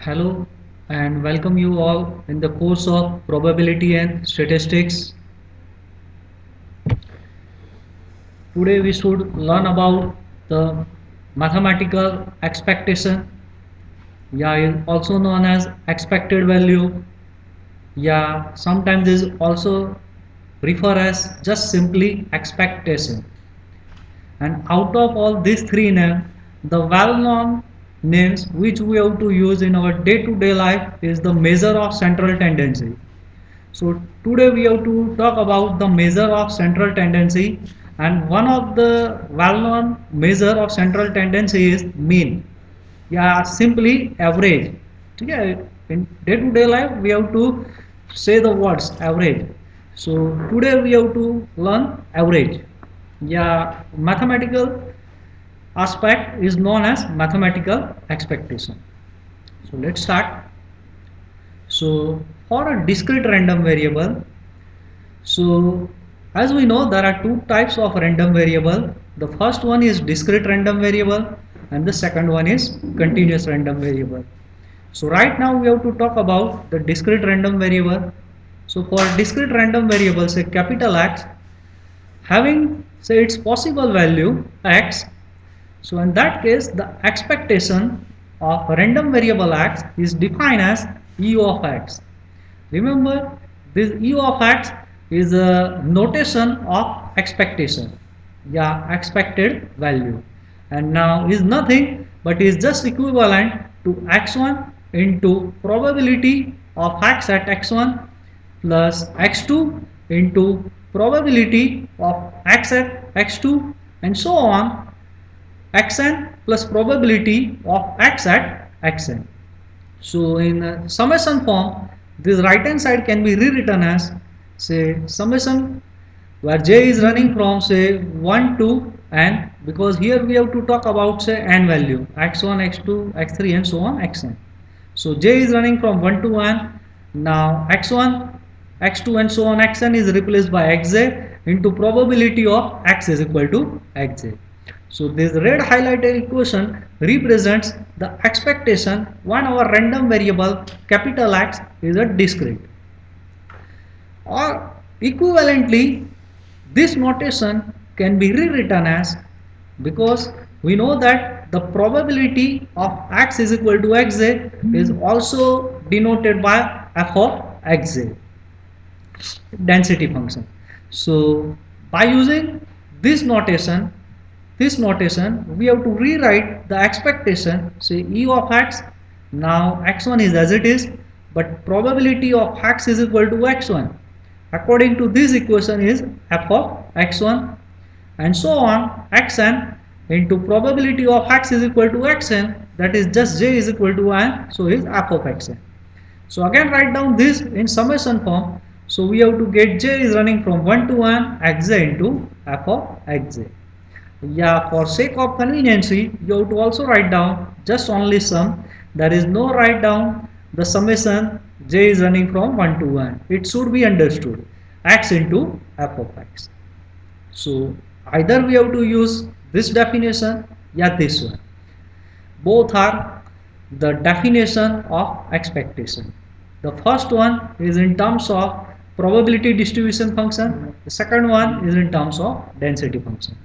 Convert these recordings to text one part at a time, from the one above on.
Hello and welcome you all in the course of probability and statistics. Today we should learn about the mathematical expectation, also known as expected value. Sometimes is also refer as just simply expectation. And out of all these three names, the well-known names which we have to use in our day-to-day life is the measure of central tendency. So today we have to talk about the measure of central tendency, and one of the well-known measure of central tendency is mean. Simply average. Yeah, in day-to-day life we have to say the words average. So today we have to learn average. Mathematical aspect is known as mathematical expectation. So let's start. So for a discrete random variable, so as we know there are two types of random variable. The first one is discrete random variable and the second one is continuous random variable. So right now we have to talk about the discrete random variable. So for discrete random variable, say capital X, having say its possible value X, so in that case the expectation of random variable X is defined as E of X. Remember, this E of X is a notation of expectation. Expected value. And now is nothing but is just equivalent to x1 into probability of x at x1 plus x2 into probability of x at x2 and so on xn plus probability of x at xn. So in summation form, this right hand side can be rewritten as say summation where j is running from say 1 to n, because here we have to talk about say n value x1, x2, x3 and so on xn. So j is running from 1 to n. Now x1, x2 and so on xn is replaced by xj into probability of x is equal to xj. So this red highlighted equation represents the expectation when our random variable capital X is a discrete. Or equivalently, this notation can be rewritten as, because we know that the probability of x is equal to xj is also denoted by f of xj, density function. So by using this notation, we have to rewrite the expectation, say E of x. Now x1 is as it is, but probability of x is equal to x1 according to this equation is f of x1 and so on xn into probability of x is equal to xn, that is just j is equal to n, so is f of xn. So again write down this in summation form. So we have to get j is running from 1 to n xj into f of xj. For sake of conveniency, you have to also write down just only sum. There is no write down the summation j is running from 1 to 1. It should be understood x into f of x. So either we have to use this definition, this one. Both are the definition of expectation. The first one is in terms of probability distribution function. The second one is in terms of density function.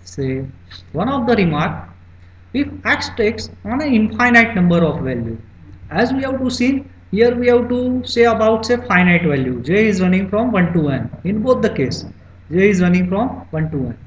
Say one of the remark, if x takes on an infinite number of value, as we have to see here, we have to say about say finite value, j is running from 1 to n. In both the case j is running from 1 to n,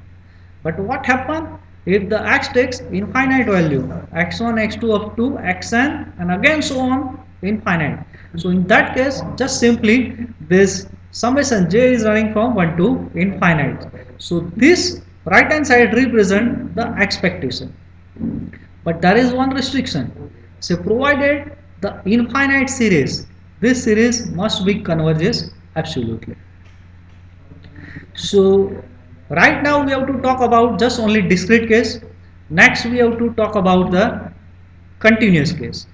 but what happen if the x takes infinite value x1, x2 up to xn and again so on infinite? So in that case just simply this summation j is running from 1 to infinite. So this right hand side represent the expectation, but there is one restriction. So provided the infinite series, this series must be converges absolutely. So right now we have to talk about just only discrete case. Next we have to talk about the continuous case.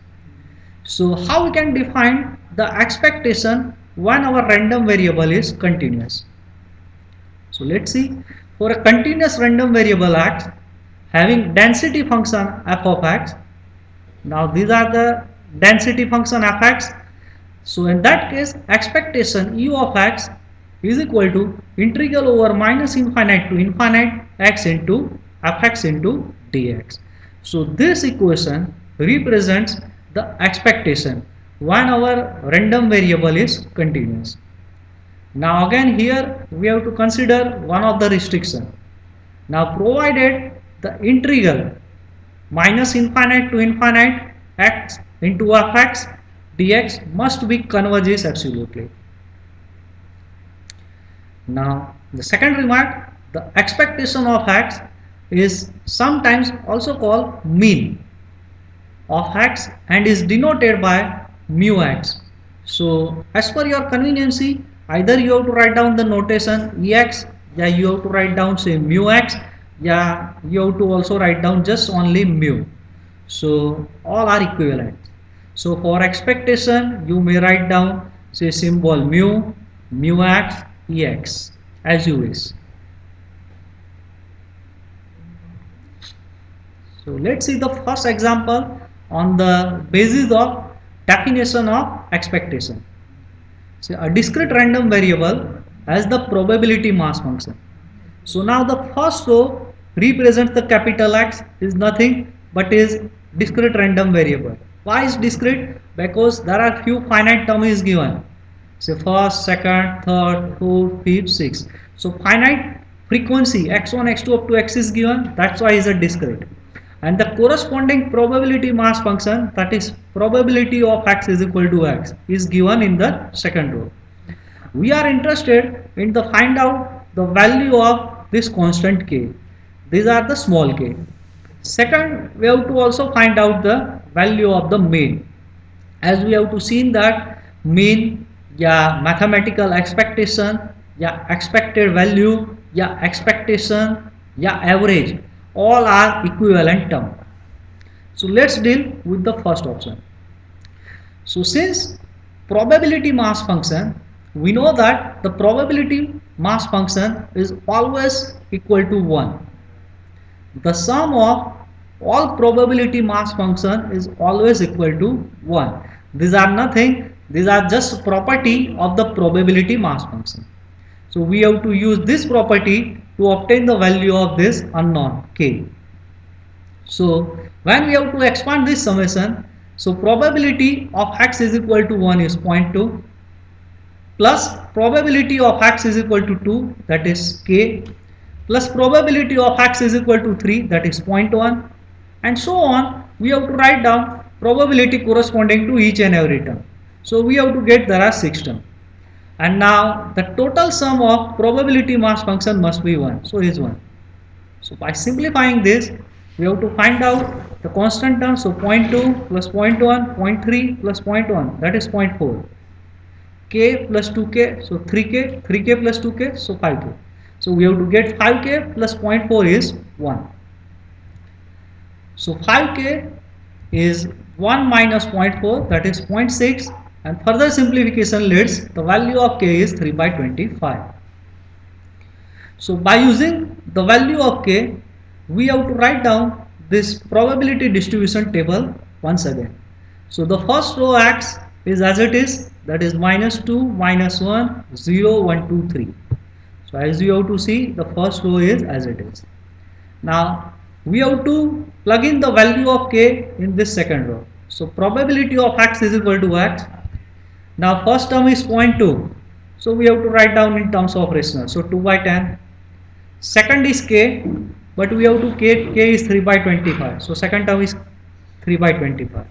So how we can define the expectation when our random variable is continuous? So let's see, for a continuous random variable x having density function f of x. Now these are the density function fx. So in that case, expectation u of x is equal to integral over minus infinite to infinite x into fx into dx. So this equation represents the expectation when our random variable is continuous. Now again here we have to consider one of the restriction. Now provided the integral minus infinite to infinite x into fx dx must be converges absolutely. Now the second remark, the expectation of x is sometimes also called mean of x and is denoted by mu x. So as per your conveniency, either you have to write down the notation ex, yeah, you have to write down say mu x, yeah, you have to also write down just only mu. So all are equivalent. So for expectation you may write down say symbol mu, mu x, ex as you wish. So let's see the first example on the basis of definition of expectation. So a discrete random variable has the probability mass function. So now the first row represents the capital X is nothing but is discrete random variable. Why is discrete? Because there are few finite term is given. So first, second, third, fourth, fifth, sixth. So finite frequency x1, x2 up to x is given. That's why is a discrete. And the corresponding probability mass function, that is probability of x is equal to x, is given in the second row. We are interested in the find out the value of this constant k. These are the small k. Second, we have to also find out the value of the mean. As we have to see that mean, yeah, mathematical expectation, yeah, expected value, yeah, expectation, yeah, average, all are equivalent term. So let's deal with the first option. So since probability mass function, we know that the probability mass function is always equal to 1. The sum of all probability mass function is always equal to 1. These are nothing, these are just property of the probability mass function. So we have to use this property to obtain the value of this unknown k. So when we have to expand this summation, so probability of x is equal to 1 is 0.2 plus probability of x is equal to 2, that is k, plus probability of x is equal to 3, that is 0.1, and so on. We have to write down probability corresponding to each and every term. So we have to get there are 6 terms, and now the total sum of probability mass function must be 1, so is 1. So by simplifying this, we have to find out the constant term. So 0.2 plus 0.1, 0.3 plus 0.1, that is 0.4. K plus 2k, so 3k, 3k plus 2k, so 5k. So we have to get 5k plus 0.4 is 1. So 5k is 1 minus 0.4, that is 0.6, and further simplification leads the value of k is 3 by 25. So by using the value of k, we have to write down this probability distribution table once again. So the first row x is as it is, that is minus 2, minus 1, 0, 1, 2, 3. So as you have to see, the first row is as it is. Now we have to plug in the value of k in this second row. So probability of x is equal to x. Now first term is 0.2. So we have to write down in terms of rational. So 2 by 10. Second is k, but we have to k is 3 by 25. So second term is 3 by 25.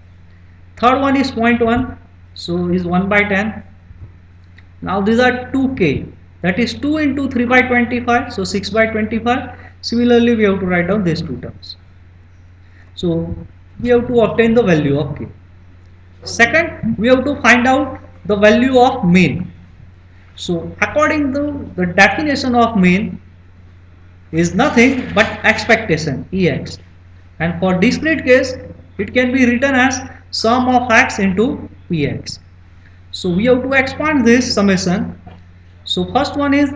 Third one is 0.1, so is 1 by 10. Now these are 2k, that is 2 into 3 by 25, so 6 by 25. Similarly, we have to write down these two terms. So we have to obtain the value of k. Second, we have to find out the value of mean. So according to the definition of mean, is nothing but expectation ex, and for discrete case it can be written as sum of x into px. So we have to expand this summation. So first one is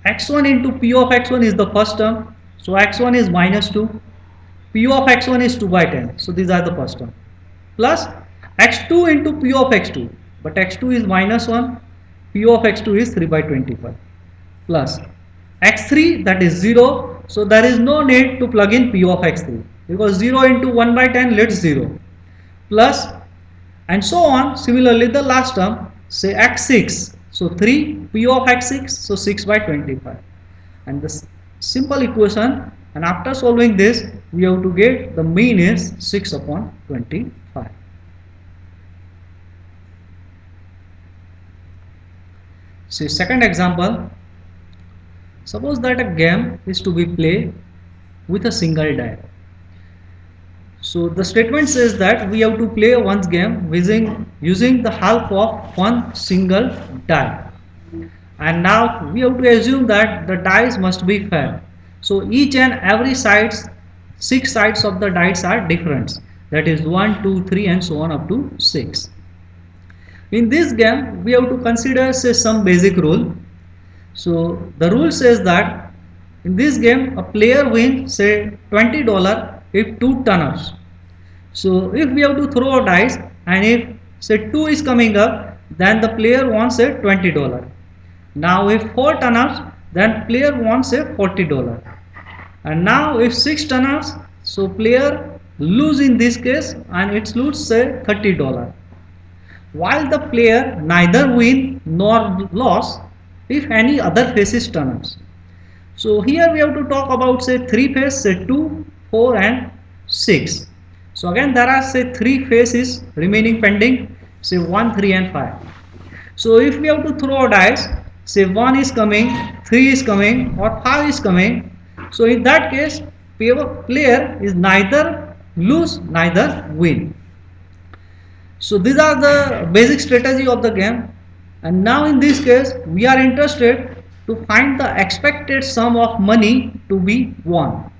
x1 into p of x1 is the first term, so x1 is minus 2, P of x1 is 2 by 10. So these are the first term. Plus x2 into P of x2. But x2 is minus 1. P of x2 is 3 by 25. Plus x3, that is 0. So there is no need to plug in P of x3. Because 0 into 1 by 10 leaves 0. Plus and so on. Similarly, the last term, say x6. So 3 P of x6. So 6 by 25. And this simple equation, and after solving this we have to get the mean is 6 upon 25. See second example. Suppose that a game is to be played with a single die. So the statement says that we have to play one game using the help of one single die. And now we have to assume that the dice must be fair. So each and every sides, 6 sides of the dice are different. That is 1, 2, 3 and so on up to 6. In this game we have to consider say some basic rule. So the rule says that in this game a player wins say $20 if 2 turn-ups. So if we have to throw a dice and if say 2 is coming up, then the player wants say $20. Now if 4 turn-ups, then player wants say $40. And now if 6 turn-ups, so player lose in this case and it's lose say $30. While the player neither win nor loss if any other faces turn-ups. So here we have to talk about say 3 face, say 2, 4 and 6. So again there are say 3 faces remaining pending, say 1, 3 and 5. So if we have to throw a dice, say 1 is coming, 3 is coming or 5 is coming. So in that case player is neither lose neither win. So these are the basic strategy of the game. And now in this case we are interested to find the expected sum of money to be won.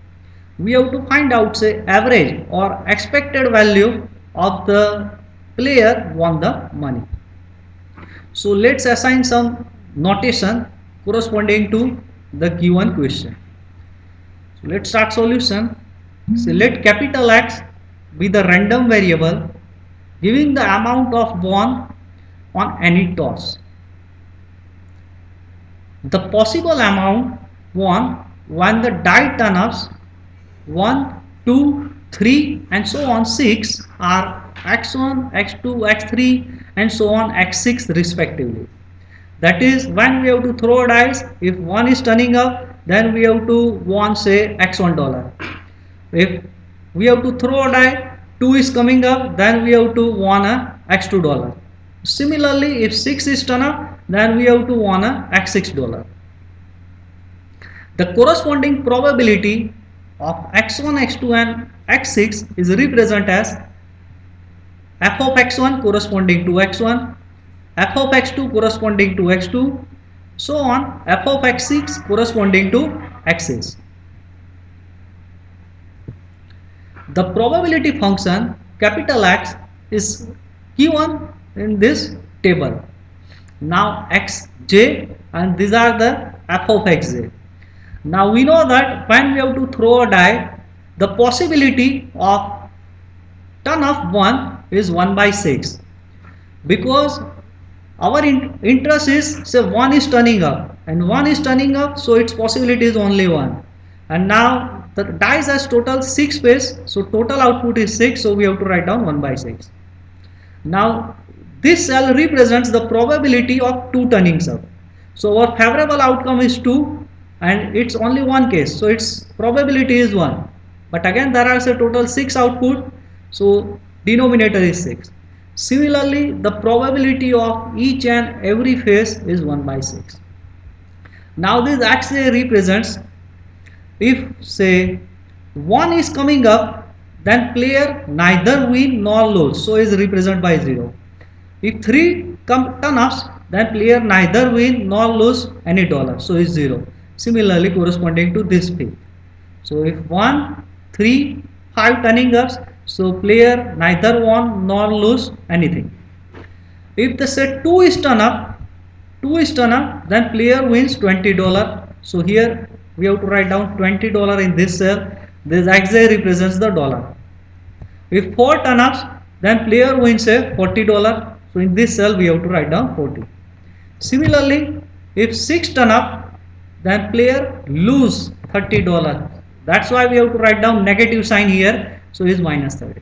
We have to find out say average or expected value of the player won the money. So let's assign some notation corresponding to the given question. So let's start solution. So let capital X be the random variable giving the amount of won on any toss. The possible amount won when the die turn-ups 1, 2, 3 and so on 6 are x1, x2, x3 and so on x6 respectively. That is when we have to throw a dice, if 1 is turning up then we have to won say x1 If we have to throw a die, 2 is coming up then we have to won a x2 Similarly if 6 is turn up then we have to won a x6 The corresponding probability of x1, x2 and x6 is represented as f of x1 corresponding to x1, f of x2 corresponding to x2, so on f of x6 corresponding to x6. The probability function capital X is given in this table. Now xj and these are the f of xj. Now we know that when we have to throw a die, the possibility of turn of 1 is 1 by 6 because our interest is say 1 is turning up and 1 is turning up, so its possibility is only 1. And now the dice has total 6 face, so total output is 6, so we have to write down 1 by 6. Now this cell represents the probability of 2 turnings up. So our favorable outcome is 2 and it's only one case, so its probability is 1. But again there are say total 6 output, so denominator is 6. Similarly the probability of each and every phase is 1 by 6. Now this actually represents if say 1 is coming up then player neither win nor lose, so is represented by 0. If 3 turn ups then player neither win nor lose any dollar, so is 0. Similarly corresponding to this figure. So if 1, 3, 5 turning ups, so player neither won nor lose anything. If the say 2 is turn up, then player wins $20. So here we have to write down $20 in this cell. this XJ represents the dollar. If 4 turn ups, then player wins a $40. So in this cell we have to write down 40. Similarly, if 6 turn up, then player lose $30. That's why we have to write down negative sign here. So is minus 30.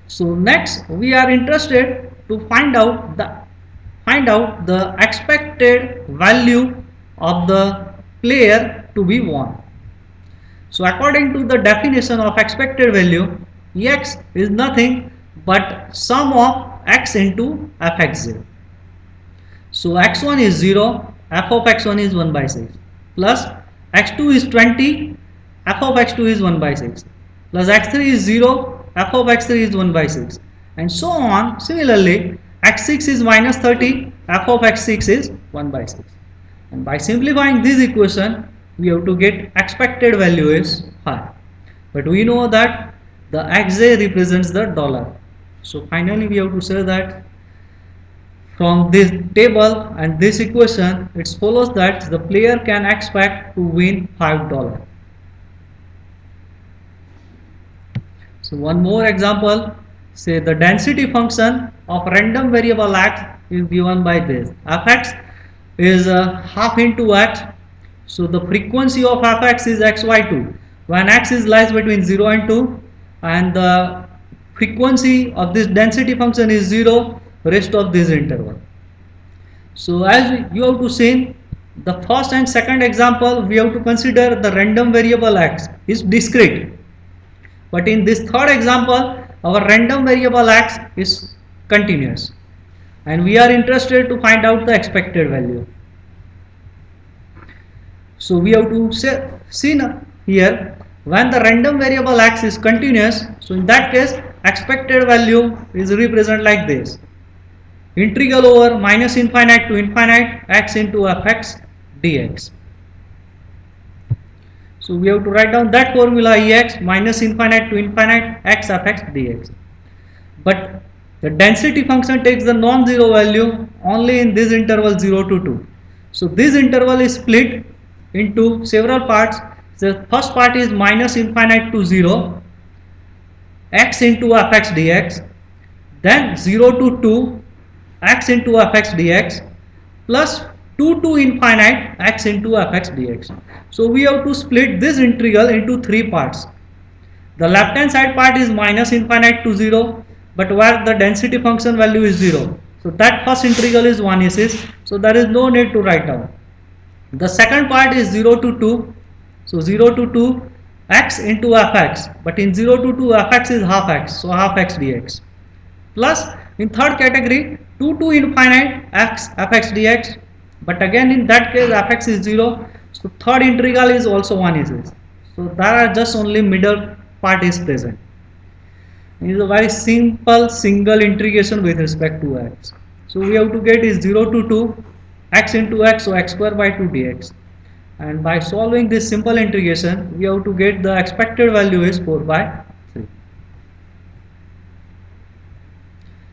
So next we are interested to find out the expected value of the player to be won. So according to the definition of expected value, Ex is nothing but sum of x into fxj. So x1 is 0, f of x1 is 1 by 6, plus x2 is 20, f of x2 is 1 by 6, plus x3 is 0, f of x3 is 1 by 6, and so on. Similarly, x6 is minus 30, f of x6 is 1 by 6. And by simplifying this equation, we have to get expected value is 5. But we know that the xj represents the dollar. So finally we have to say that from this table and this equation, it follows that the player can expect to win $5. So one more example, say the density function of random variable x is given by this. Fx is half into x. So the frequency of fx is xy2 when x is lies between 0 and 2, and the frequency of this density function is 0 rest of this interval. So as you have to see the first and second example, we have to consider the random variable x is discrete. But in this third example, our random variable x is continuous. And we are interested to find out the expected value. So we have to see here when the random variable x is continuous. So in that case, expected value is represented like this. Integral over minus infinite to infinite x into fx dx. So we have to write down that formula ex minus infinite to infinite x fx dx. But the density function takes the non-zero value only in this interval 0 to 2. So this interval is split into several parts. The first part is minus infinite to 0 x into fx dx, then 0 to 2 x into fx dx, plus 2 to infinite x into fx dx. So we have to split this integral into three parts. The left hand side part is minus infinite to 0, but where the density function value is 0. So that first integral is 1 is, so there is no need to write down. The second part is 0 to 2, so 0 to 2 x into fx, but in 0 to 2 fx is half x, so half x dx, plus in third category 2 to infinite x fx dx, but again in that case fx is 0, so third integral is also 1 is. So there are just only middle part is present. It is a very simple single integration with respect to x. So we have to get is 0 to 2 x into x, so x square by 2 dx, and by solving this simple integration we have to get the expected value is 4 by 3.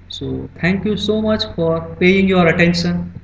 So thank you so much for paying your attention.